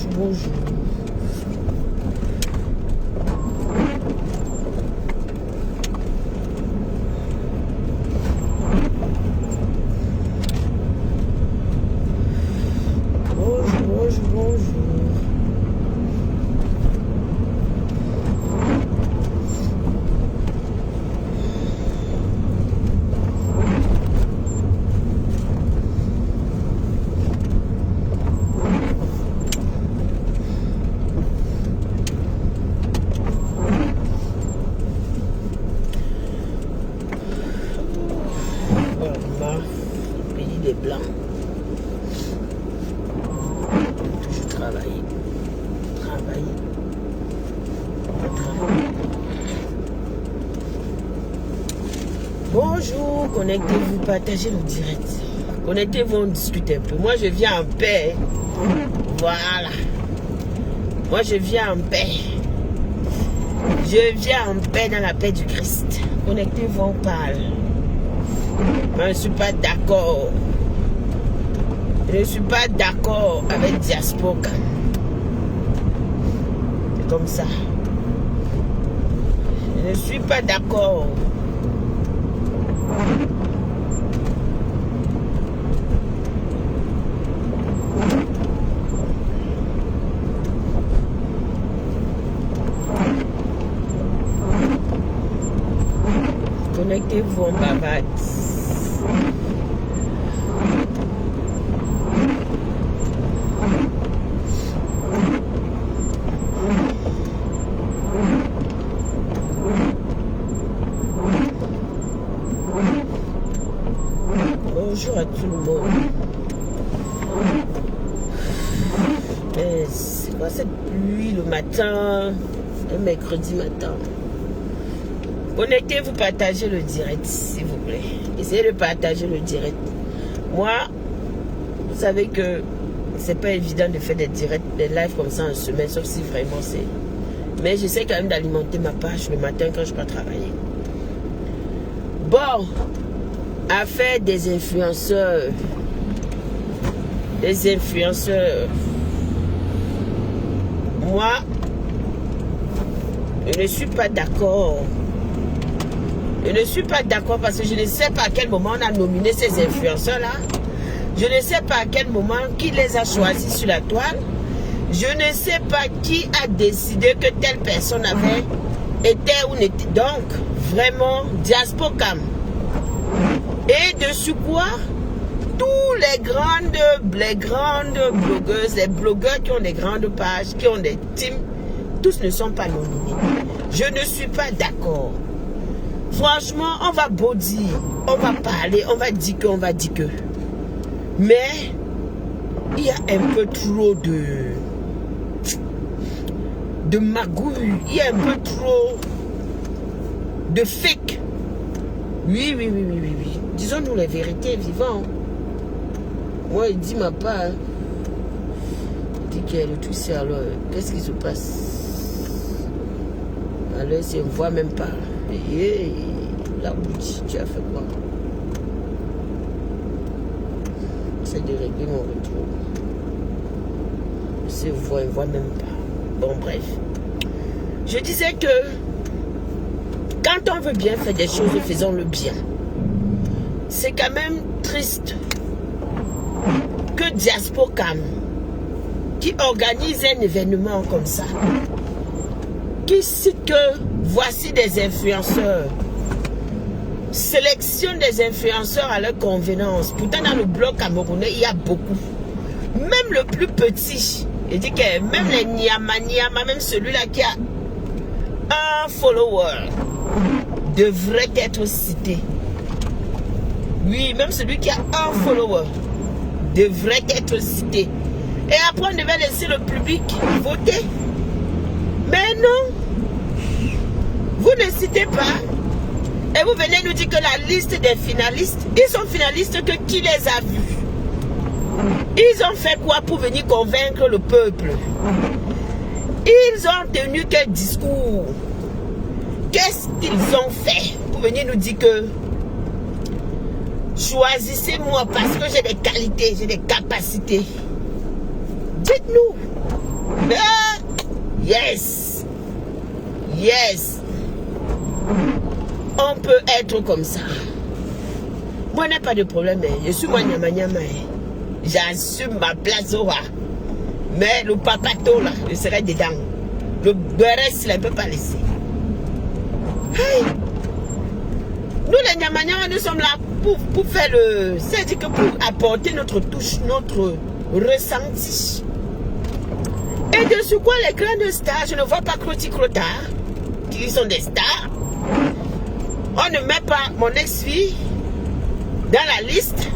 bonjour. Bonjour. Pays des Blancs. Toujours travailler. Bonjour, connectez-vous, partagez le direct. Connectez-vous, on discute un peu. Moi, je viens en paix. Voilà. Moi, je viens en paix. Je viens en paix dans la paix du Christ. Connectez-vous, on parle. Moi, je ne suis pas d'accord. Je ne suis pas d'accord avec Diaspora. C'est comme ça. Je ne suis pas d'accord. Connectez-vous en bavade. Bonjour à tout le monde. C'est quoi cette pluie le matin, le mercredi matin? Connectez-vous, partagez le direct, s'il vous plaît. Essayez de partager le direct. Moi, vous savez que c'est pas évident de faire des directs, des lives comme ça en semaine, sauf si vraiment c'est... Mais j'essaie quand même d'alimenter ma page le matin quand je ne vais pas travailler. Bon, affaire des influenceurs. Des influenceurs. Moi, je ne suis pas d'accord. Je ne suis pas d'accord parce que je ne sais pas à quel moment on a nominé ces influenceurs-là. Je ne sais pas à quel moment qui les a choisis sur la toile. Je ne sais pas qui a décidé que telle personne avait été ou n'était. Donc, vraiment, Diaspocam. Et dessus quoi? Tous les grandes blogueuses, les blogueurs qui ont des grandes pages, qui ont des teams, tous ne sont pas nominés. Je ne suis pas d'accord. Franchement, on va beau dire, on va parler, on va dire que. Mais, il y a un peu trop de magouille, il y a un peu trop de fake. Oui. Disons-nous la vérité, vivant. Moi, il dit ma part. Il dit qu'il y a le tout, c'est alors, qu'est-ce qui se passe? Alors, c'est on ne voit même pas. Hey, la boutique, tu as fait quoi? J'essaie de régler mon retour. Je vois même pas. Bon, bref. Je disais que quand on veut bien faire des choses, faisons-le bien. C'est quand même triste que Diaspocam, qui organise un événement comme ça, qui cite que voici des influenceurs, sélectionne des influenceurs à leur convenance. Pourtant, dans le blog camerounais, il y a beaucoup. Même le plus petit, il dit que même les Niama, même celui-là qui a un follower, devrait être cité. Oui, même celui qui a un follower devrait être cité. Et après, on devait laisser le public voter. Mais non, vous ne citez pas. Et vous venez nous dire que la liste des finalistes, ils sont finalistes que qui les a vus? Ils ont fait quoi pour venir convaincre le peuple? Ils ont tenu quel discours? Qu'est-ce qu'ils ont fait pour venir nous dire que choisissez-moi parce que j'ai des qualités, j'ai des capacités? Dites-nous. Yes. Yes. On peut être comme ça. Moi, je n'ai pas de problème. Je suis moi nyama nyama. J'assume ma place au roi. Mais le papato là, je serai dedans. Le beurre, il ne peut pas laisser. Hey. Nous les nyama nyama, nous sommes là pour faire le... C'est-à-dire que pour apporter notre touche, notre ressenti. Et de ce quoi les grandes stars, je ne vois pas Croti Crotard, qui sont des stars. On ne met pas mon ex-fille dans la liste.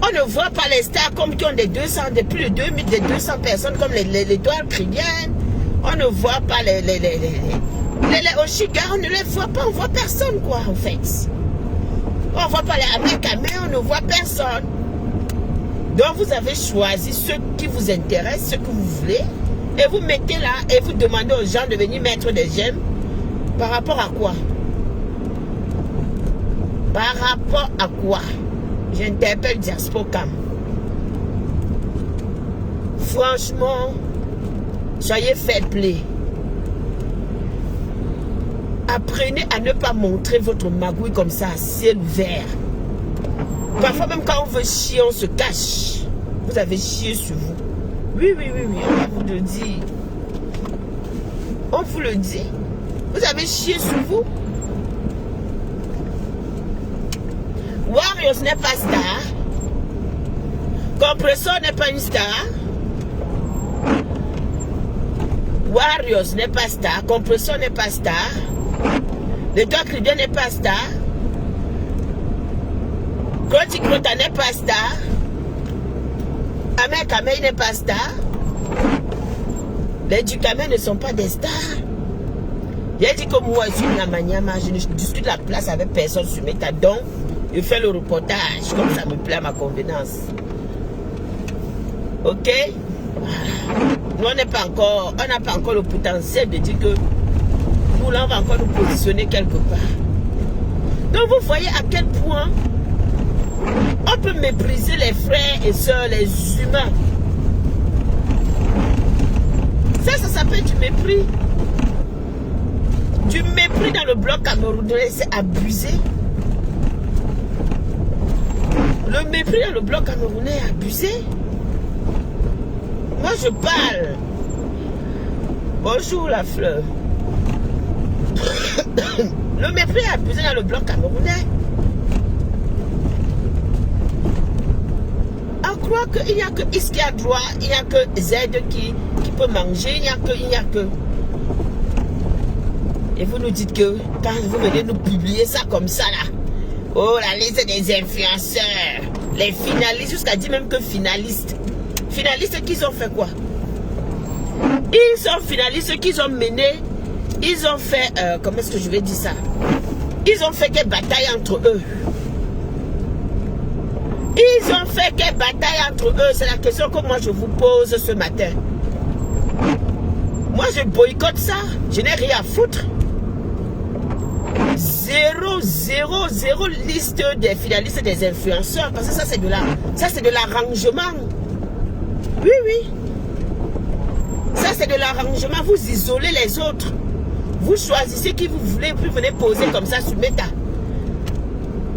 On ne voit pas les stars comme qui ont des 200, de plus de 2000, des 200 personnes comme l'étoile chrétienne. On ne voit pas les Oshiga, on ne les voit pas, on ne voit personne quoi en fait. On ne voit pas les Amekame, on ne voit personne. Donc vous avez choisi ceux qui vous intéressent, ce que vous voulez, et vous mettez là et vous demandez aux gens de venir mettre des j'aime. Par rapport à quoi? Par rapport à quoi? J'interpelle Diaspocam. Franchement, soyez fair play. Apprenez à ne pas montrer votre magouille comme ça à ciel ouvert. Parfois même quand on veut chier, on se cache. Vous avez chié sur vous. Oui, oui, oui, oui, on va vous le dire. On vous le dit. Vous avez chié sur vous. Warriors n'est pas star. Compressor n'est pas une star. Warriors n'est pas star. Compressor n'est pas star. L'étoile chrétienne n'est pas star. Croti Crota n'est pas star. Amekame n'est pas star. Les Dukame ne sont pas des stars. J'ai dit que moi, je suis Nyama Nyama, je ne discute la place avec personne sur Meta. Donc, je fais le reportage comme ça me plaît à ma convenance. Ok? Nous, on n'a pas encore le potentiel de dire que nous, là, on va encore nous positionner quelque part. Donc, vous voyez à quel point on peut mépriser les frères et sœurs, les humains. Ça s'appelle du mépris. Du mépris dans le bloc camerounais, c'est abusé. Le mépris dans le bloc camerounais est abusé. Moi, je parle. Bonjour, la fleur. Le mépris est abusé dans le bloc camerounais. On croit qu'il n'y a que Is qui a droit, il n'y a que Z qui peut manger, il n'y a que... Et vous nous dites que quand vous venez nous publier ça comme ça là, oh la liste des influenceurs, les finalistes, jusqu'à dire même que finalistes. Finalistes qu'ils ont fait quoi? Ils sont finalistes qu'ils ont mené, ils ont fait, comment est-ce que je vais dire ça? Ils ont fait quelle bataille entre eux? Ils ont fait quelle bataille entre eux? C'est la question que moi je vous pose ce matin. Moi je boycotte ça, je n'ai rien à foutre. 0 liste des finalistes des influenceurs, parce que ça c'est de l'arrangement. Oui, oui. Ça c'est de l'arrangement. Vous isolez les autres. Vous choisissez qui vous voulez, puis venez poser comme ça sur Meta.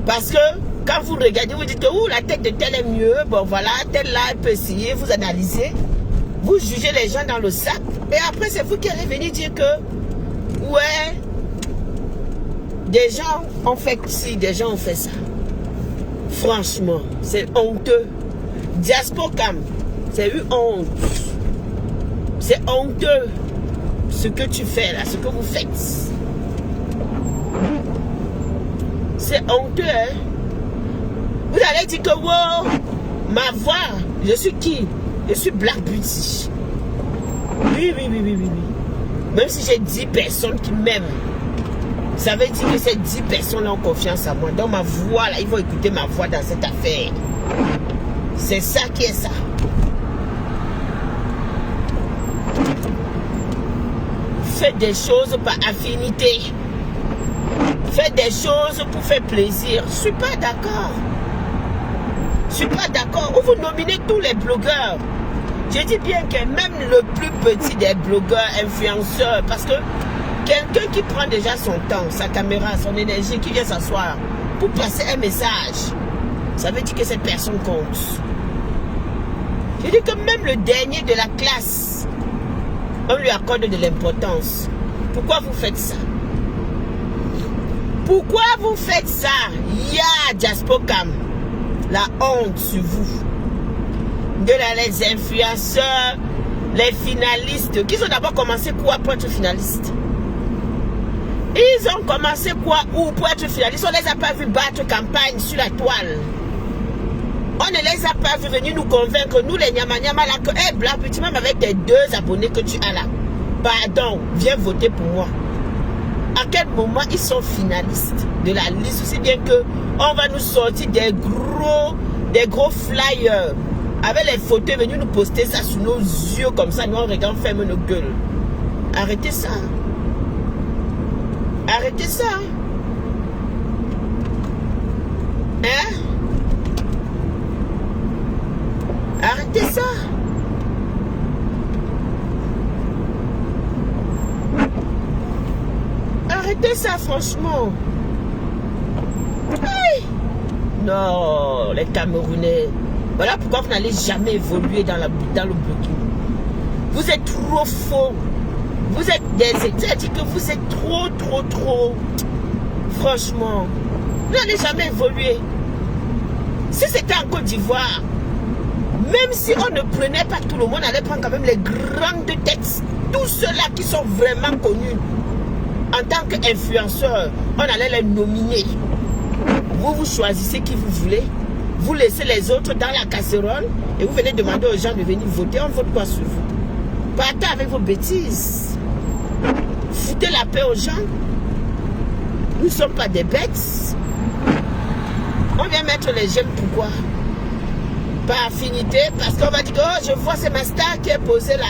Parce que quand vous regardez, vous dites, oh la tête de tel est mieux, bon voilà, tel là elle peut essayer, vous analysez, vous jugez les gens dans le sac, et après c'est vous qui allez venir dire que ouais, des gens ont fait ci, des gens ont fait ça. Franchement, c'est honteux. Diaspocam, c'est une honte. C'est honteux ce que tu fais là, ce que vous faites. C'est honteux, hein. Vous allez dire que wow, ma voix, je suis qui? Je suis Black Beauty. Oui. Même si j'ai 10 personnes qui m'aiment, ça veut dire que ces 10 personnes ont confiance en moi. Donc ma voix, là, ils vont écouter ma voix dans cette affaire. C'est ça qui est ça. Faites des choses par affinité. Faites des choses pour faire plaisir. Je ne suis pas d'accord. Je ne suis pas d'accord. Vous nominez tous les blogueurs. Je dis bien que même le plus petit des blogueurs, influenceurs, parce que quelqu'un qui prend déjà son temps, sa caméra, son énergie, qui vient s'asseoir pour passer un message, ça veut dire que cette personne compte. Je dis que même le dernier de la classe, on lui accorde de l'importance. Pourquoi vous faites ça? Pourquoi vous faites ça? Ya Diaspocam, la honte sur vous. De là, les influenceurs, les finalistes, qui ont d'abord commencé quoi pour être finalistes? Ils ont commencé quoi ou pour être finalistes? On ne les a pas vus battre campagne sur la toile. On ne les a pas vus venir nous convaincre, nous les Nyama-Nyama là, que, hey, Black Beauty, même avec tes 2 abonnés que tu as là, pardon, viens voter pour moi. À quel moment ils sont finalistes de la liste? Aussi bien que on va nous sortir des gros flyers avec les photos, venus nous poster ça sur nos yeux comme ça, nous on regarde, on ferme nos gueules. Arrêtez ça. Arrêtez ça. Hein? Arrêtez ça. Arrêtez ça, franchement. Hey! Non, les Camerounais. Voilà pourquoi vous n'allez jamais évoluer dans le blogging. Vous êtes trop faux. Vous êtes c'est-à-dire que vous êtes trop. Franchement, vous n'allez jamais évoluer. Si c'était en Côte d'Ivoire, même si on ne prenait pas tout le monde, on allait prendre quand même les grandes têtes. Tous ceux-là qui sont vraiment connus en tant qu'influenceurs, on allait les nominer. Vous choisissez qui vous voulez. Vous laissez les autres dans la casserole et vous venez demander aux gens de venir voter. On vote quoi sur vous? Partez avec vos bêtises. Foutez la paix aux gens. Nous ne sommes pas des bêtes. On vient mettre les j'aime, pourquoi? Par affinité, parce qu'on va dire que oh, je vois c'est ma star qui est posée là.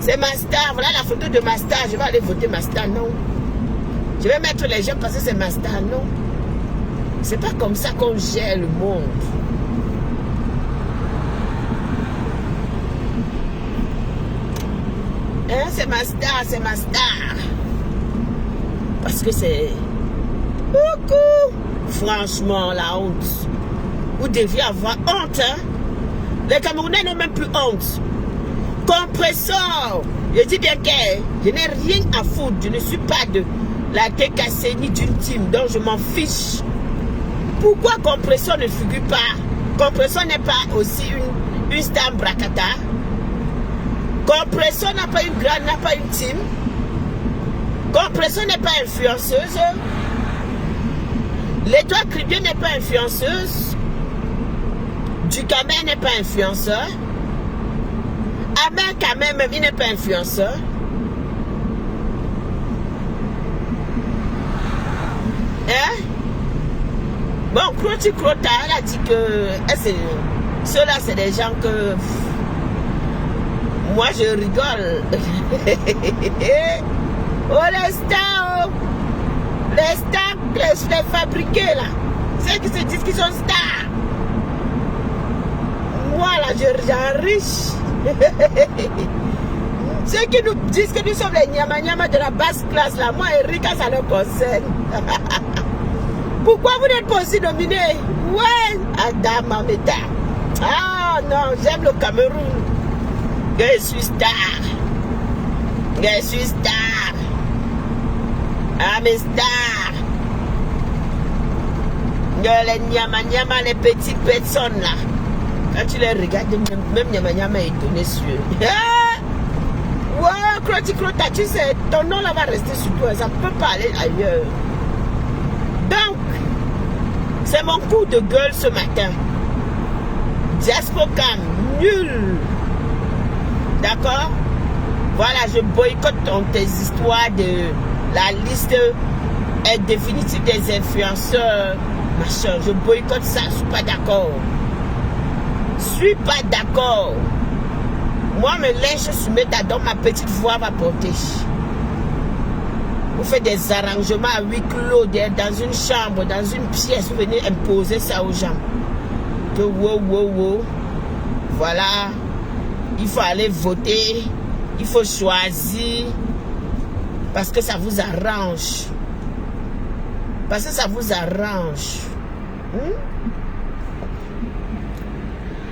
C'est ma star, voilà la photo de ma star. Je vais aller voter ma star, non. Je vais mettre les j'aime parce que c'est ma star, non. C'est pas comme ça qu'on gère le monde. Hein, c'est ma star, c'est ma star. Parce que c'est... Coucou. Franchement, la honte. Vous deviez avoir honte, hein. Les Camerounais n'ont même plus honte. Compresseur. Je dis bien que je n'ai rien à foutre. Je ne suis pas de la TKC ni d'une team. Donc je m'en fiche. Pourquoi Compresseur ne figure pas? Compresseur n'est pas aussi une star bracata. Compresseur n'a pas une grande, n'a pas une team. Compresseur n'est pas influenceuse. L'étoile Cribien n'est pas influenceuse. Ducamer n'est pas influenceur. Amer Kamer même il n'est pas influenceur. Hein? Bon, Croti Crota, elle a dit que ceux-là, c'est des gens que moi je rigole. Oh les stars, les stars, les fabriqués là, ceux qui se disent qu'ils sont stars. Moi là, j'en riche. Ceux qui nous disent que nous sommes les Nyama-Nyama de la basse classe là, moi Erika ça le concerne. Pourquoi vous n'êtes pas aussi nominés? Ouais, Adam Ameta. Ah non, j'aime le Cameroun. Je suis star. Je suis star. Ah mes stars. Les Nyama-Nyama, les petites personnes là. Quand tu les regardes, même Nyama-Nyama est donné sur eux. Ouais, Croti Crota, tu sais, ton nom là va rester sur toi. Ça ne peut pas aller ailleurs. Donc, c'est mon coup de gueule ce matin. Diaspocam, nul. D'accord? Voilà, je boycotte tes histoires de la liste définitive des influenceurs. Machin, je boycotte ça, je ne suis pas d'accord. Je suis pas d'accord. Moi, me lèche sur méthadone, ma petite voix va porter. Vous faites des arrangements à huis clos dans une chambre, dans une pièce. Vous venez imposer ça aux gens. Que wow. Voilà. Il faut aller voter. Il faut choisir. Parce que ça vous arrange. Parce que ça vous arrange.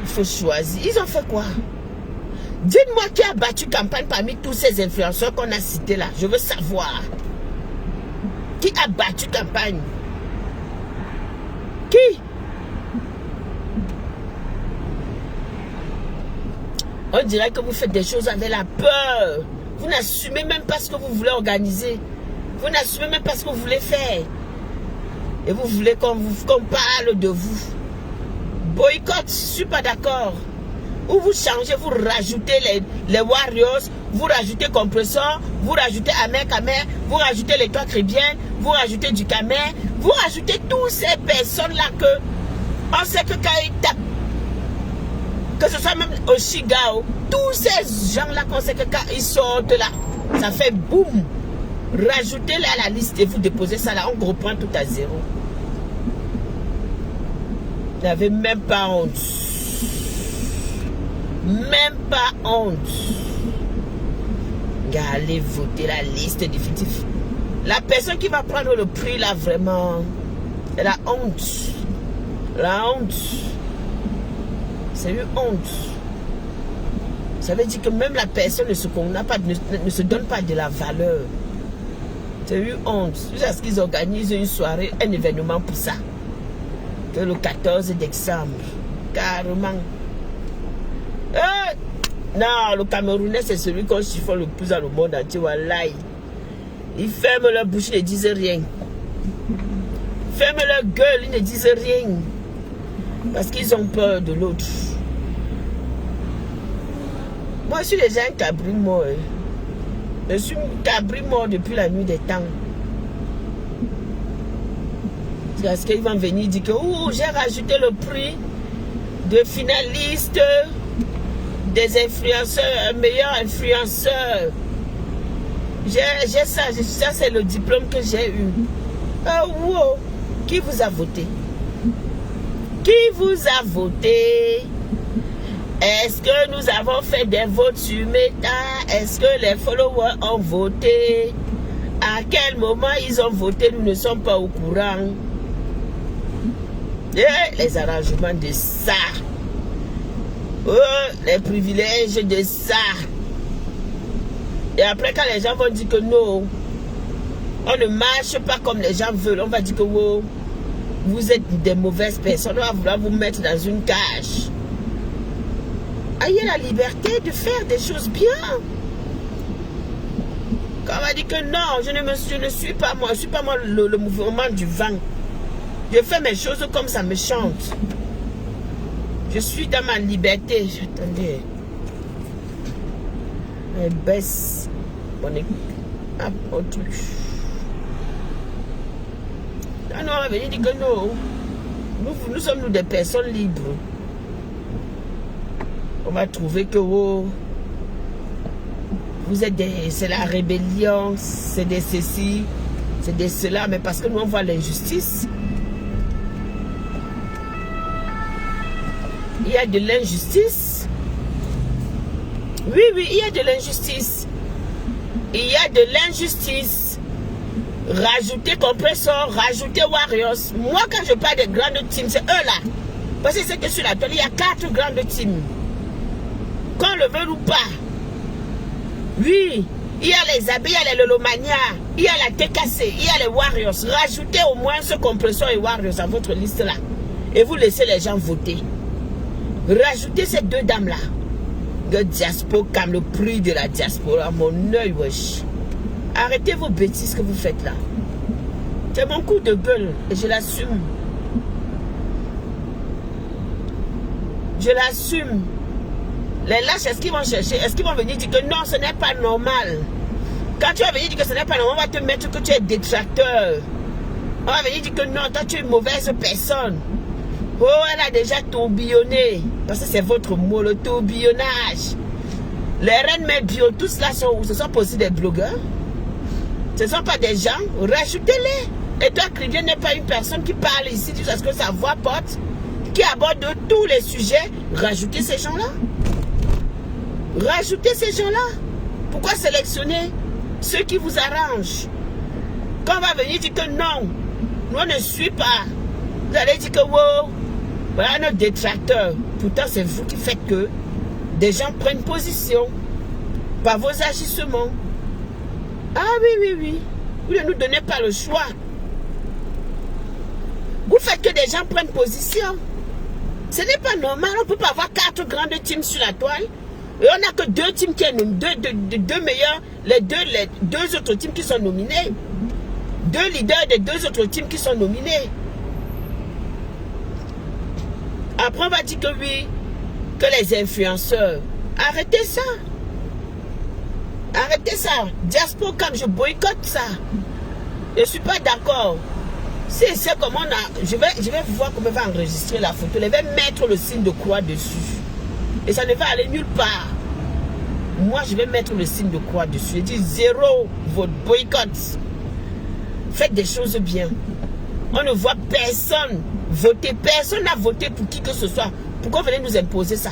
Il faut choisir. Ils ont fait quoi? Dites-moi qui a battu campagne parmi tous ces influenceurs qu'on a cités là. Je veux savoir. Qui a battu campagne? Qui? On dirait que vous faites des choses avec la peur. Vous n'assumez même pas ce que vous voulez organiser. Vous n'assumez même pas ce que vous voulez faire. Et vous voulez qu'on parle de vous. Boycott, je ne suis pas d'accord. Ou vous changez, vous rajoutez les Warriors, vous rajoutez Compressor, vous rajoutez Amer, vous rajoutez les Trois Chrétiennes, vous rajoutez du Camer, vous rajoutez toutes ces personnes-là que on sait que quand ils tapent, que ce soit même au Chigao, tous ces gens-là qu'on sait que quand ils sortent là, ça fait boum. Rajoutez-les à la liste et vous déposez ça là, on reprend tout à zéro. Vous n'avez même pas honte. Même pas honte. Allez voter la liste définitive. La personne qui va prendre le prix là vraiment, c'est la honte. La honte. C'est une honte. Ça veut dire que même la personne ne se donne pas de la valeur. C'est une honte. Jusqu'à ce qu'ils organisent une soirée, un événement pour ça. Que le 14 décembre. Carrément. Non, le Camerounais, c'est celui qu'on chiffonne le plus dans le monde entier. Wallahi. Ils ferment leur bouche, ils ne disent rien. Ils ferment leur gueule, ils ne disent rien. Parce qu'ils ont peur de l'autre. Moi, je suis déjà un cabri mort. Je suis un cabri mort depuis la nuit des temps. C'est parce qu'ils vont venir dire que j'ai rajouté le prix de finaliste des influenceurs, meilleur influenceur. J'ai ça c'est le diplôme que j'ai eu. Wow. Qui vous a voté? Qui vous a voté? Est-ce que nous avons fait des votes sur Meta? Est-ce que les followers ont voté? À quel moment ils ont voté? Nous ne sommes pas au courant. Et les arrangements de ça. Oh, les privilèges de ça. Et après, quand les gens vont dire que non, on ne marche pas comme les gens veulent, on va dire que oh, vous êtes des mauvaises personnes, on va vouloir vous mettre dans une cage. Ayez la liberté de faire des choses bien. Quand on va dire que non, je ne suis pas moi, je ne suis pas moi le mouvement du vent. Je fais mes choses comme ça me chante. Je suis dans ma liberté. Attendez. Elle baisse mon truc. Ah non, on va venir dire que non. Nous sommes des personnes libres. On va trouver que oh, vous êtes des... C'est la rébellion, c'est des ceci, c'est des cela. Mais parce que nous on voit l'injustice. Il y a de l'injustice. Oui, oui, il y a de l'injustice. Il y a de l'injustice. Rajoutez Compressor, rajoutez Warriors. Moi, quand je parle des grandes teams, c'est eux là. Parce que c'est que sur la télé, il y a 4 grandes teams. Qu'on le veut ou pas. Oui, il y a les Abbés, il y a les Lolomania, il y a la TKC, il y a les Warriors. Rajoutez au moins ce Compressor et Warriors à votre liste là. Et vous laissez les gens voter. Rajoutez ces 2 dames là. Le diaspora, comme le prix de la diaspora, mon œil, wesh. Arrêtez vos bêtises que vous faites là. C'est mon coup de gueule et je l'assume. Je l'assume. Les lâches, est-ce qu'ils vont chercher? Est-ce qu'ils vont venir dire que non, ce n'est pas normal? Quand tu vas venir dire que ce n'est pas normal, on va te mettre que tu es détracteur. On va venir dire que non, toi tu es une mauvaise personne. Oh, elle a déjà tourbillonné. Parce que c'est votre mot, le tourbillonnage. Les reines mères bio, tous là sont où? Ce sont pas aussi des blogueurs? Ce ne sont pas des gens? Rajoutez-les. Et toi, Chrétien n'est pas une personne qui parle ici, parce que sa voix porte, qui aborde tous les sujets. Rajoutez ces gens-là. Rajoutez ces gens-là. Pourquoi sélectionner ceux qui vous arrangent? Quand on va venir dire que non, nous on ne suit pas, vous allez dire que wow, voilà notre détracteur. Pourtant, c'est vous qui faites que des gens prennent position par vos agissements. Ah oui. Vous ne nous donnez pas le choix. Vous faites que des gens prennent position. Ce n'est pas normal. On ne peut pas avoir 4 grandes teams sur la toile. Et on n'a que 2 teams qui sont deux meilleurs, les deux autres teams qui sont nominés. 2 leaders des 2 autres teams qui sont nominés. Après, on va dire que oui, que les influenceurs. Arrêtez ça. Arrêtez ça. Diaspocam, je boycotte ça. Je ne suis pas d'accord. Si c'est comme on a... Je vais voir comment on va enregistrer la photo. Je vais mettre le signe de croix dessus. Et ça ne va aller nulle part. Moi, je vais mettre le signe de croix dessus. Je dis 0 votre boycott. Faites des choses bien. On ne voit personne voter. Personne n'a voté pour qui que ce soit. Pourquoi vous venez nous imposer ça?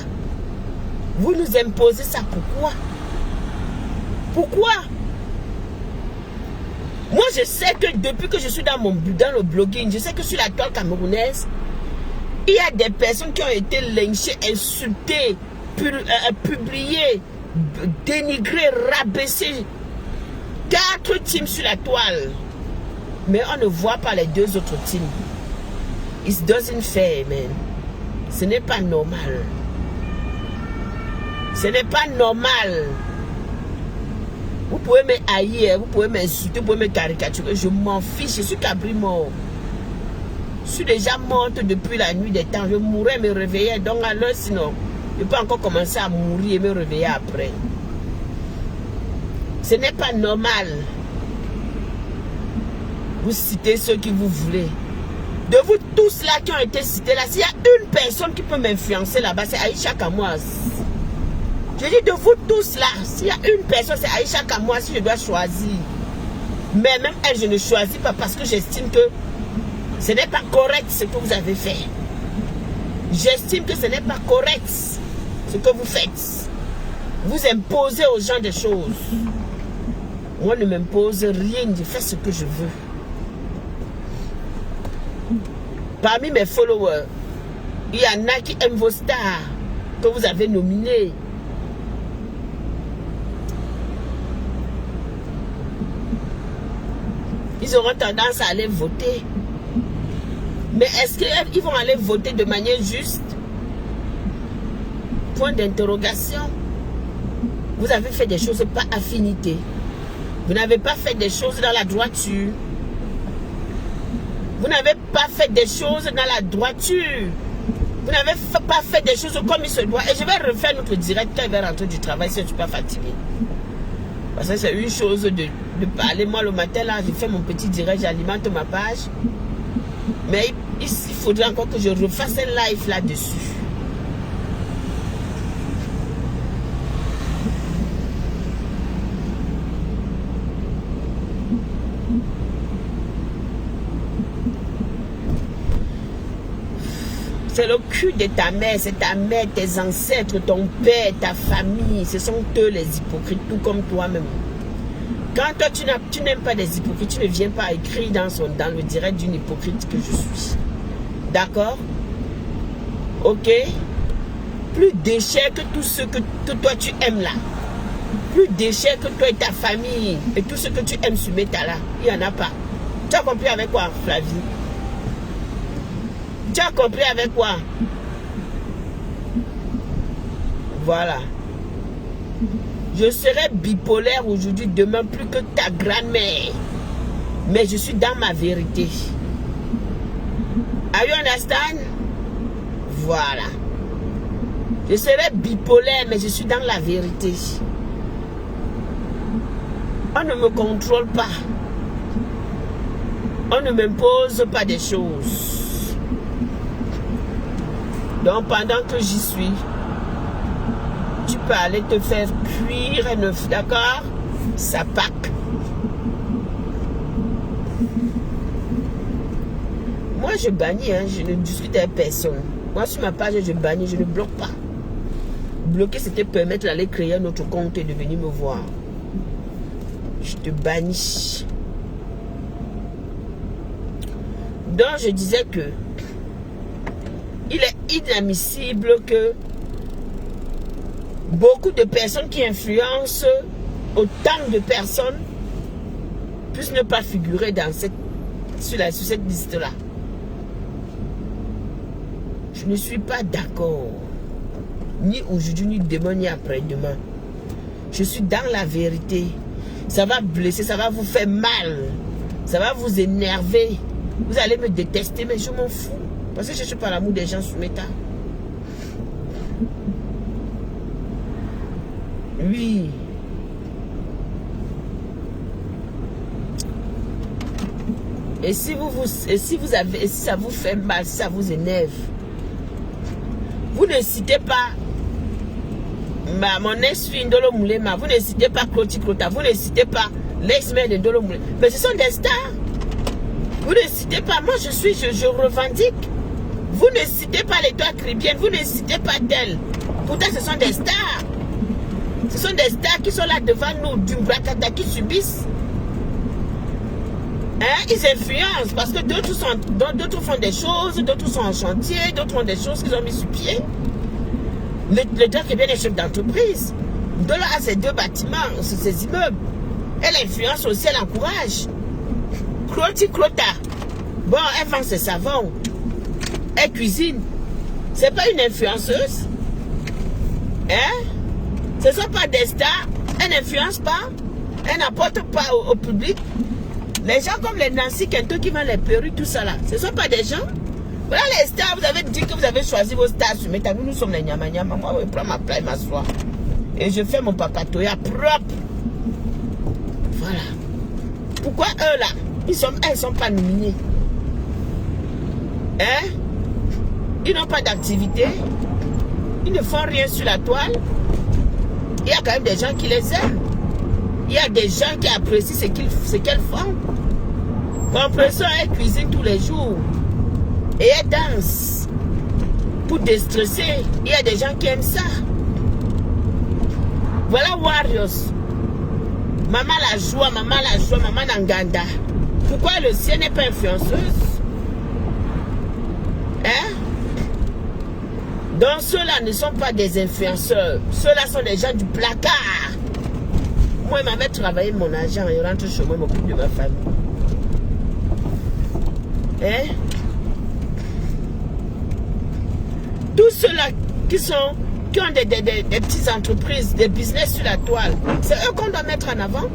Vous nous imposez ça. Pourquoi? Pourquoi? Moi, je sais que depuis que je suis dans le blogging, je sais que sur la toile camerounaise, il y a des personnes qui ont été lynchées, insultées, publiées, dénigrées, rabaissées. 4 teams sur la toile. Mais on ne voit pas les 2 autres teams. It doesn't fair, man. Ce n'est pas normal. Ce n'est pas normal. Vous pouvez me haïr, vous pouvez m'insulter, vous pouvez me caricaturer. Je m'en fiche, je suis cabri mort. Je suis déjà morte depuis la nuit des temps. Je mourrais, me réveillais. Donc alors sinon, je peux encore commencer à mourir et me réveiller après. Ce n'est pas normal. Vous citez ceux que vous voulez. De vous tous là qui ont été cités là, s'il y a une personne qui peut m'influencer là-bas, c'est Aïcha Kamoise. Je dis de vous tous là, s'il y a une personne, c'est Aïcha Kamoise si je dois choisir. Mais même elle, je ne choisis pas parce que j'estime que ce n'est pas correct ce que vous avez fait. J'estime que ce n'est pas correct ce que vous faites. Vous imposez aux gens des choses. Moi, ne m'impose rien, je fais ce que je veux. Parmi mes followers, il y en a qui aiment vos stars que vous avez nominés. Ils auront tendance à aller voter. Mais est-ce qu'ils vont aller voter de manière juste? Point d'interrogation. Vous avez fait des choses par affinité. Vous n'avez pas fait des choses dans la droiture. Vous n'avez pas fait des choses dans la droiture. Vous n'avez pas fait des choses comme il se doit. Et je vais refaire notre direct quand il va rentrer du travail si je ne suis pas fatigué. Parce que c'est une chose de parler. Moi, le matin, là, je fais mon petit direct, j'alimente ma page. Mais il faudrait encore que je refasse un live là-dessus. C'est le cul de ta mère, c'est ta mère, tes ancêtres, ton père, ta famille. Ce sont eux les hypocrites, tout comme toi-même. Quand toi tu n'aimes pas des hypocrites, tu ne viens pas écrire dans le direct d'une hypocrite que je suis. D'accord? Ok? Plus déchets que tout ce que toi tu aimes là. Plus déchets que toi et ta famille. Et tout ce que tu aimes sur Meta là. Il n'y en a pas. Tu as compris avec quoi, Flavie? Tu as compris avec quoi? Voilà. Je serai bipolaire aujourd'hui, demain plus que ta grand-mère. Mais je suis dans ma vérité. Are you understand? Voilà. Je serai bipolaire, mais je suis dans la vérité. On ne me contrôle pas. On ne m'impose pas des choses. Donc pendant que j'y suis, tu peux aller te faire cuire un œuf, d'accord? Ça pack. Moi je bannis, hein, je ne discute avec personne. Moi sur ma page je bannis, je ne bloque pas. Bloquer, c'était permettre d'aller créer un autre compte et de venir me voir. Je te bannis. Donc, je disais que il est inadmissible que beaucoup de personnes qui influencent autant de personnes puissent ne pas figurer dans sur cette liste-là. Je ne suis pas d'accord. Ni aujourd'hui, ni demain, ni après-demain. Je suis dans la vérité. Ça va blesser, ça va vous faire mal. Ça va vous énerver. Vous allez me détester, mais je m'en fous. Parce que je suis pas l'amour des gens sous mes tas. Oui. Et si ça vous fait mal, si ça vous énerve, vous ne citez pas mon ex-fille Ndolo Moulema, vous ne citez pas Cloti Clota, vous ne citez pas l'ex-mère de Ndolo Moulema. Mais ce sont des stars. Vous ne citez pas, moi je revendique. Vous ne citez pas les toits caribéennes, vous ne citez pas d'elles. Pourtant ce sont des stars. Ce sont des stars qui sont là devant nous, du Brakata, qui subissent. Hein? Ils influencent parce que d'autres font des choses, d'autres sont en chantier, d'autres font des choses qu'ils ont mis sur pied. Le toit caribéen est chef d'entreprise. Ndolo a ses 2 bâtiments, ses immeubles. Elle influence aussi, elle encourage. Cloti Clota. Bon, elle vend ses savons. Elle cuisine. C'est pas une influenceuse. Hein? Ce ne sont pas des stars. Elle n'influence pas. Elle n'apporte pas au public. Les gens comme les Nancy Kento qui vendent les perruques, tout ça là. Ce ne sont pas des gens. Voilà les stars. Vous avez dit que vous avez choisi vos stars. Mais t'as vu, nous sommes les Nyama Nyama. Moi, je prends ma place et m'assois. Et je fais mon papatoya propre. Voilà. Pourquoi eux là? Elles ne sont pas nominées. Hein? Ils n'ont pas d'activité. Ils ne font rien sur la toile. Il y a quand même des gens qui les aiment. Il y a des gens qui apprécient ce qu'elles font. Compression, elle cuisine tous les jours. Et elle danse. Pour déstresser. Il y a des gens qui aiment ça. Voilà Warriors. Maman la joie, maman Nanganda. Pourquoi le ciel n'est pas influenceuse? Hein? Donc ceux-là ne sont pas des influenceurs. Ceux-là sont des gens du placard. Moi, il m'avait travaillé mon argent et rentre chez moi, m'occupe de ma famille. Hein? Tous ceux-là qui ont des petites entreprises, des business sur la toile, c'est eux qu'on doit mettre en avant.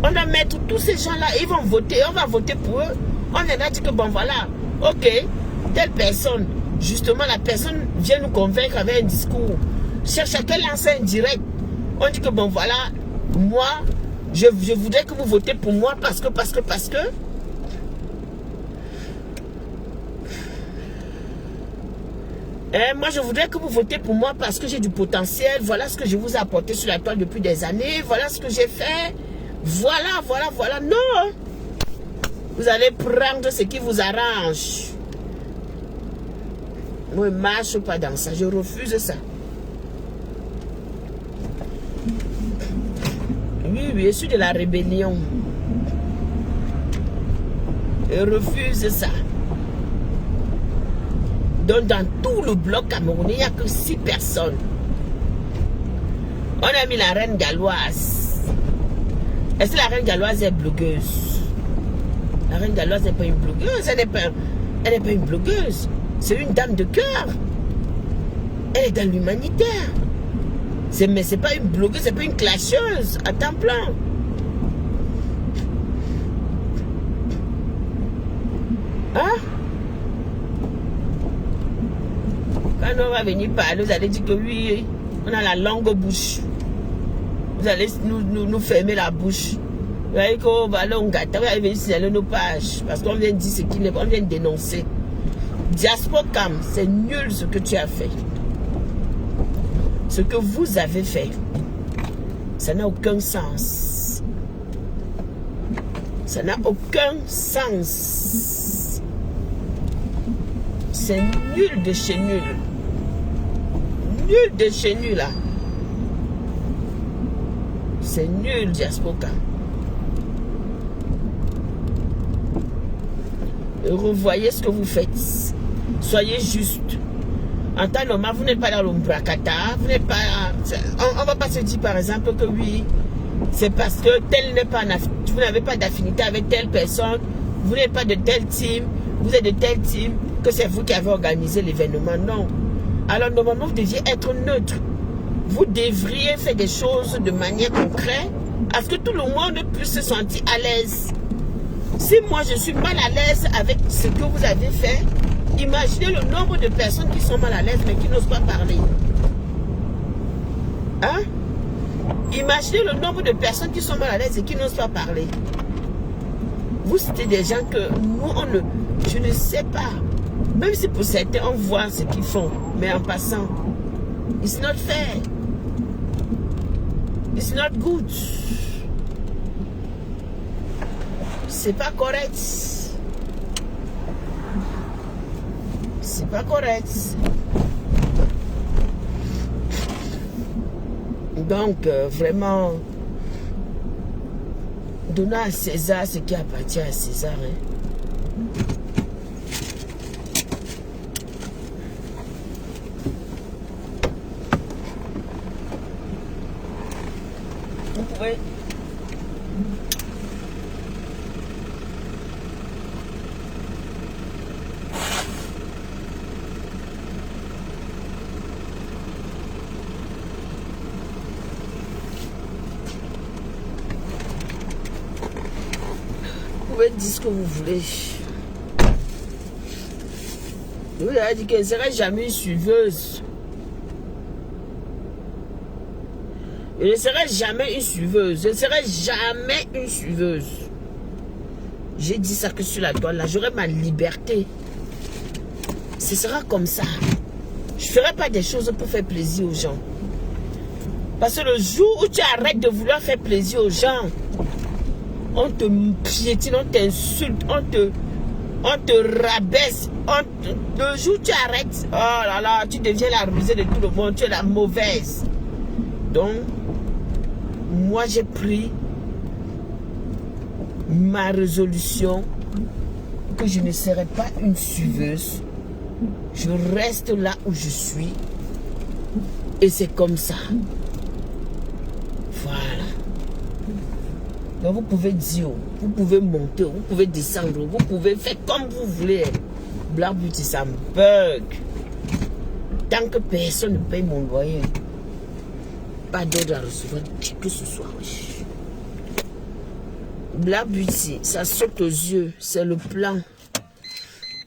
On doit mettre tous ces gens-là, ils vont voter, on va voter pour eux. On leur a dit que bon voilà, ok, telle personne, justement la personne vient nous convaincre avec un discours. Chacun lance un direct. On dit que bon voilà, moi, je voudrais que vous votez pour moi parce que. Moi, je voudrais que vous votez pour moi parce que j'ai du potentiel. Voilà ce que je vous ai apporté sur la toile depuis des années. Voilà ce que j'ai fait. Voilà. Non. Vous allez prendre ce qui vous arrange. Moi, je ne marche pas dans ça. Je refuse ça. Oui, je suis de la rébellion. Je refuse ça. Donc, dans tout le bloc camerounais, il n'y a que 6 personnes. On a mis la reine galloise. Est-ce que la reine galloise est blogueuse? La reine galloise n'est pas une blogueuse. Elle n'est pas une blogueuse. C'est une dame de cœur. Elle est dans l'humanitaire. Mais c'est pas une blogueuse, c'est pas une clasheuse à temps plein. Hein? Quand on va venir parler, vous allez dire que oui, on a la langue bouche. Vous allez nous fermer la bouche. Vous allez qu'on va aller on gâte, vous allez venir signaler nos pages. Parce qu'on vient de dire ce qu'il n'est pas, on vient de dénoncer. Diaspocam, c'est nul ce que tu as fait. Ce que vous avez fait, ça n'a aucun sens. Ça n'a aucun sens. C'est nul de chez nul. nul de chez nul là. C'est nul, Diaspoka. Revoyez ce que vous faites. Soyez juste. En temps normal, vous n'êtes pas dans l'ombracata. Vous n'êtes pas. On ne va pas se dire par exemple que oui, c'est parce que tel n'est pas. Vous n'avez pas d'affinité avec telle personne. Vous n'êtes pas de tel team. Vous êtes de tel team. Que c'est vous qui avez organisé l'événement. Non. Alors normalement, vous deviez être neutre. Vous devriez faire des choses de manière concrète à ce que tout le monde puisse se sentir à l'aise. Si moi je suis mal à l'aise avec ce que vous avez fait, imaginez le nombre de personnes qui sont mal à l'aise mais qui n'osent pas parler. Hein? Imaginez le nombre de personnes qui sont mal à l'aise et qui n'osent pas parler. Vous, c'était des gens que nous, je ne sais pas. Même si pour certains, on voit ce qu'ils font. Mais en passant, it's not fair. It's not good. C'est pas correct. C'est pas correct. Donc, vraiment, donnons à César ce qui appartient à César. Hein. Vous pouvez... dire ce que vous voulez. Je vous ai dit qu'elle ne serait jamais une suiveuse. Je ne serai jamais une suiveuse. Je ne serai jamais une suiveuse. J'ai dit ça que sur la toile là. J'aurai ma liberté. Ce sera comme ça. Je ne ferai pas des choses pour faire plaisir aux gens. Parce que le jour où tu arrêtes de vouloir faire plaisir aux gens, on te piétine, on t'insulte, on te rabaisse. Le jour où tu arrêtes, oh là là, tu deviens la rusée de tout le monde, tu es la mauvaise. Donc, moi j'ai pris ma résolution que je ne serai pas une suiveuse. Je reste là où je suis. Et c'est comme ça. Voilà. Donc vous pouvez dire, vous pouvez monter, vous pouvez descendre, vous pouvez faire comme vous voulez. Black Beauty, ça me bug. Tant que personne ne paye mon loyer, pas d'ordre à recevoir qui que ce soit. Black Beauty, ça saute aux yeux, c'est le plan.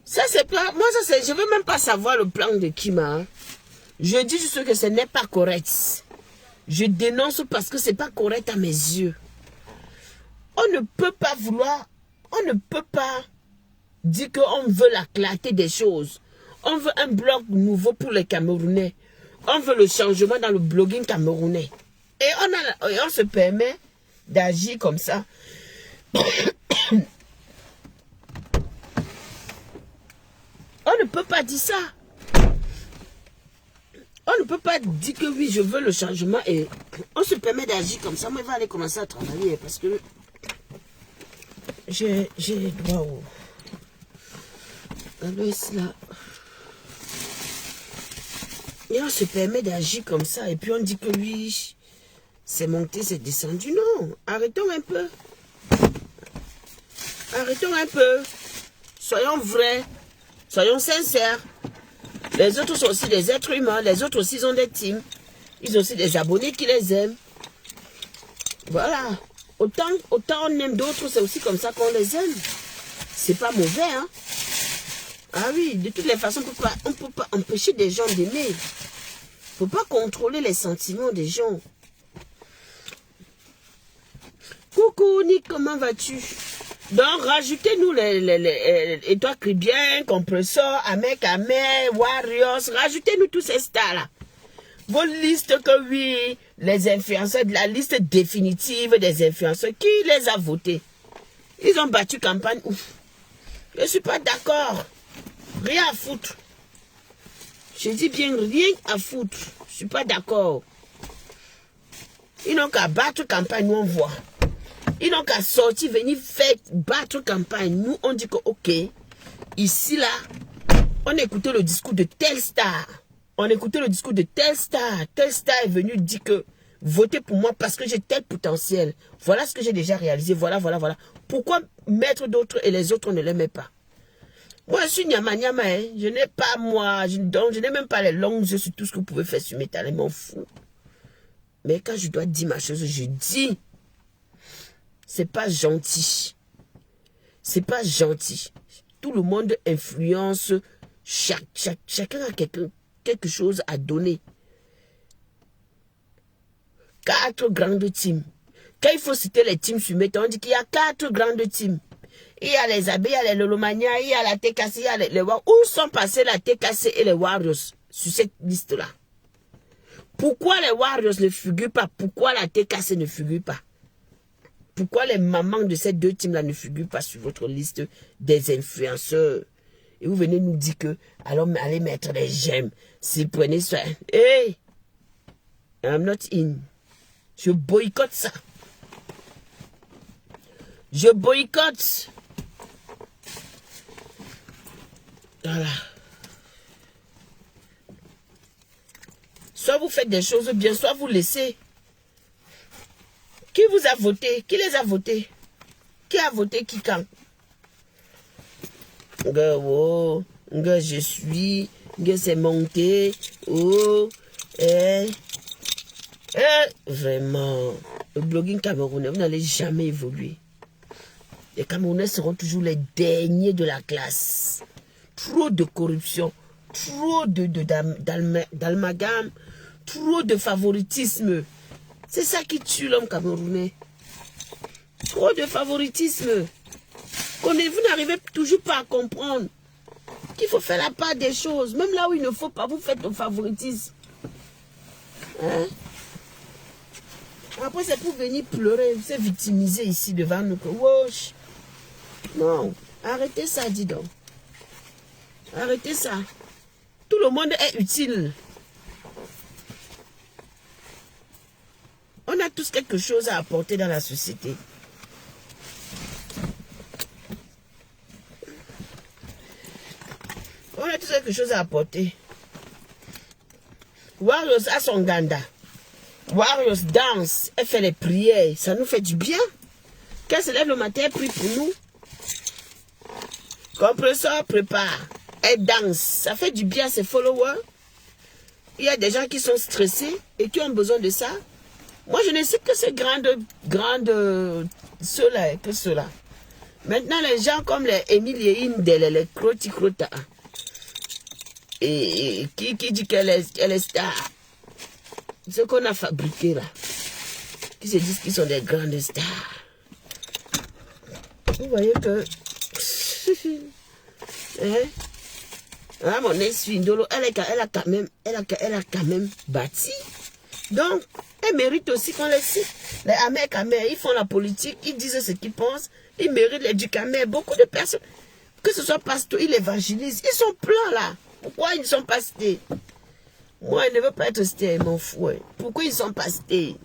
Ça c'est pas, moi ça c'est, je veux même pas savoir le plan de Kima. Hein. Je dis juste que ce n'est pas correct. Je dénonce parce que c'est pas correct à mes yeux. On ne peut pas vouloir, on ne peut pas dire qu'on veut la clarté des choses. On veut un blog nouveau pour les Camerounais. On veut le changement dans le blogging camerounais. Et on se permet d'agir comme ça. On ne peut pas dire ça. On ne peut pas dire que oui, je veux le changement et on se permet d'agir comme ça. Moi, je vais aller commencer à travailler parce que j'ai droit au... là. Et on se permet d'agir comme ça. Et puis on dit que oui, c'est monté, c'est descendu. Non, arrêtons un peu. Arrêtons un peu. Soyons vrais. Soyons sincères. Les autres sont aussi des êtres humains. Les autres aussi ont des teams. Ils ont aussi des abonnés qui les aiment. Voilà. Autant on aime d'autres, c'est aussi comme ça qu'on les aime. C'est pas mauvais, hein. Ah oui, de toutes les façons, on ne peut pas empêcher des gens d'aimer. Il ne faut pas contrôler les sentiments des gens. Coucou Nick, comment vas-tu? Donc, rajoutez-nous les étoiles Cribien, Compressor, Amek, Warriors. Rajoutez-nous tous ces stars-là. Vos listes que oui, les influenceurs, de la liste définitive des influenceurs, qui les a votés? Ils ont battu campagne ouf. Je ne suis pas d'accord. Rien à foutre. Je Je dis bien rien à foutre. Je ne suis pas d'accord. Ils n'ont qu'à battre campagne, nous on voit. Ils n'ont qu'à sortir, venir faire battre campagne. Nous on dit que ok, ici là, on écoutait le discours de tel star. On écoutait le discours de tel star. Tel star est venu dire que votez pour moi parce que j'ai tel potentiel. Voilà ce que j'ai déjà réalisé. Voilà. Pourquoi mettre d'autres et les autres on ne les met pas? Moi, je suis Nyama Nyama, hein. Je n'ai pas moi, je n'ai même pas les longs yeux sur tout ce que vous pouvez faire sur mes talents, je m'en fous. Mais quand je dois dire ma chose, je dis. C'est pas gentil. C'est pas gentil. Tout le monde influence. Chacun a quelque chose à donner. 4 grandes teams. Quand il faut citer les teams sur Meta, on dit qu'il y a 4 grandes teams. Il y a les Abbés, il y a les Lolomania, il y a la TKC, il y a les Warriors. Où sont passés la TKC et les Warriors sur cette liste-là? Pourquoi les Warriors ne figurent pas? Pourquoi la TKC ne figure pas? Pourquoi les mamans de ces 2 teams-là ne figurent pas sur votre liste des influenceurs? Et vous venez nous dire que, alors allez mettre les j'aime. Si prenez soin. Hey! I'm not in. Je boycotte ça. Je boycotte. Voilà. Soit vous faites des choses bien, soit vous laissez. Qui vous a voté? Qui les a votés? Qui a voté qui quand? Oh, je suis, c'est monté. Oh, vraiment. Le blogging camerounais, vous n'allez jamais évoluer. Les Camerounais seront toujours les derniers de la classe. Trop de corruption, trop d'amalgame, trop de favoritisme. C'est ça qui tue l'homme camerounais. Trop de favoritisme. Vous n'arrivez toujours pas à comprendre qu'il faut faire la part des choses. Même là où il ne faut pas, vous faites le favoritisme. Hein? Après, c'est pour venir pleurer, se victimiser ici devant nous. Wesh. Non, arrêtez ça, dis donc. Arrêtez ça. Tout le monde est utile. On a tous quelque chose à apporter dans la société. On a tous quelque chose à apporter. Warriors a son ganda. Warriors danse. Elle fait les prières. Ça nous fait du bien. Quand elle se lève le matin, elle prie pour nous. Compresseur prépare. Elle danse. Ça fait du bien à ses followers. Il y a des gens qui sont stressés et qui ont besoin de ça. Moi, je ne sais que ces ceux-là, que ceux-là. Maintenant, les gens comme les Émile et Indel, les Kroti-Krota, et qui dit qu'elle est star. Ce qu'on a fabriqué là, qui se disent qu'ils sont des grandes stars. Vous voyez que... hein? Ah, mon ex-Findolo, elle a quand même bâti. Donc, elle mérite aussi qu'on les cite. Les Amers, ils font la politique, ils disent ce qu'ils pensent, ils méritent l'éducation. Beaucoup de personnes, que ce soit pasteur, ils évangélisent, ils sont pleins là. Pourquoi ils ne sont pas cités? Moi, je ne veux pas être cité, mon fou. Pourquoi ils ne sont pas cités?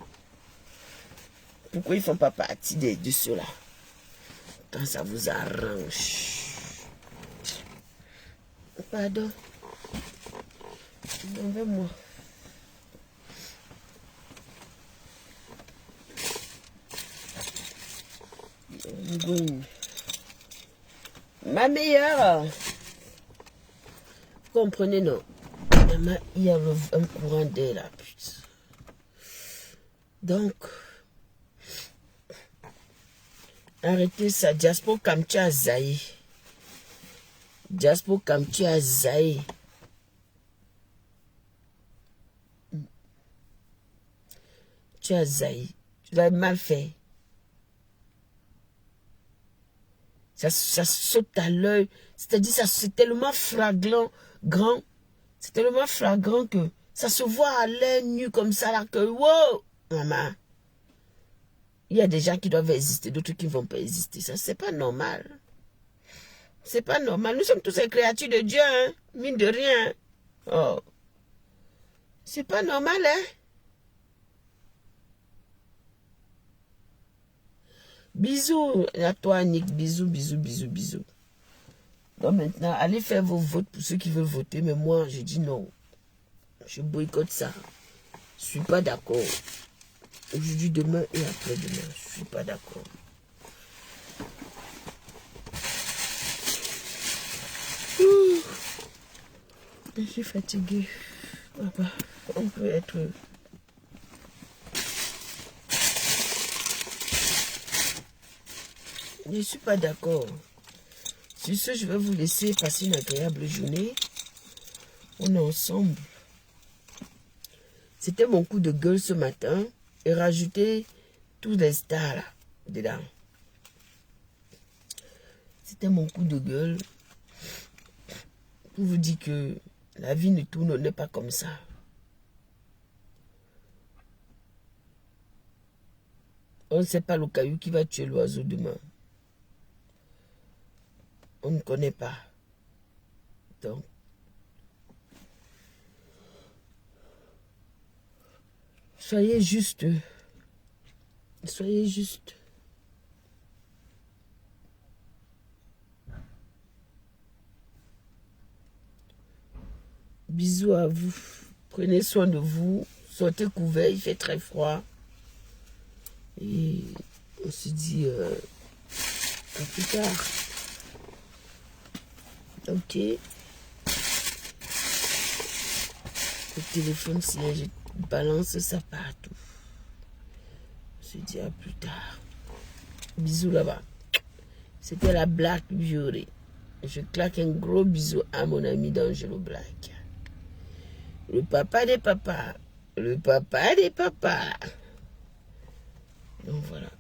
Pourquoi ils ne font pas partie de ceux-là? Quand ça vous arrange. Pardon. Enlevez-moi. Ma meilleure. Vous comprenez, non? Il y a un courant d'air là, putain. Donc, arrêtez ça. Diaspo Kamtia Zaï. Diaspo Kamtia Zaï. Tu as Zaï. Tu l'as mal fait. Ça saute à l'œil. C'est-à-dire, c'est tellement flagrant, grand. C'est tellement flagrant que ça se voit à l'œil nu comme ça là que wow, maman. Il y a des gens qui doivent exister, d'autres qui ne vont pas exister. Ça, c'est pas normal. C'est pas normal. Nous sommes tous des créatures de Dieu, hein, mine de rien. Oh. C'est pas normal, hein? Bisous à toi, Nick. Bisous, bisous, bisous, bisous. Donc maintenant, allez faire vos votes pour ceux qui veulent voter. Mais moi, je dis non. Je boycotte ça. Je suis pas d'accord. Aujourd'hui, demain et après-demain. Je suis pas d'accord. Je suis fatiguée. On peut être... Je ne suis pas d'accord. Sur ce, je vais vous laisser passer une agréable journée. On est ensemble. C'était mon coup de gueule ce matin. Et rajouter tous les stars là, dedans. C'était mon coup de gueule. Pour vous dire que la vie ne tourne n'est pas comme ça. On ne sait pas le caillou qui va tuer l'oiseau demain. On ne connaît pas. Donc, soyez juste. Soyez juste. Bisous à vous. Prenez soin de vous. Sortez couvert, il fait très froid. Et on se dit à plus tard. Ok. Le téléphone, si je balance ça partout. On se dit à plus tard. Bisous là-bas. C'était la Black Beauty. Je claque un gros bisou à mon ami d'Angelo Black. Le papa des papas. Le papa des papas. Donc voilà.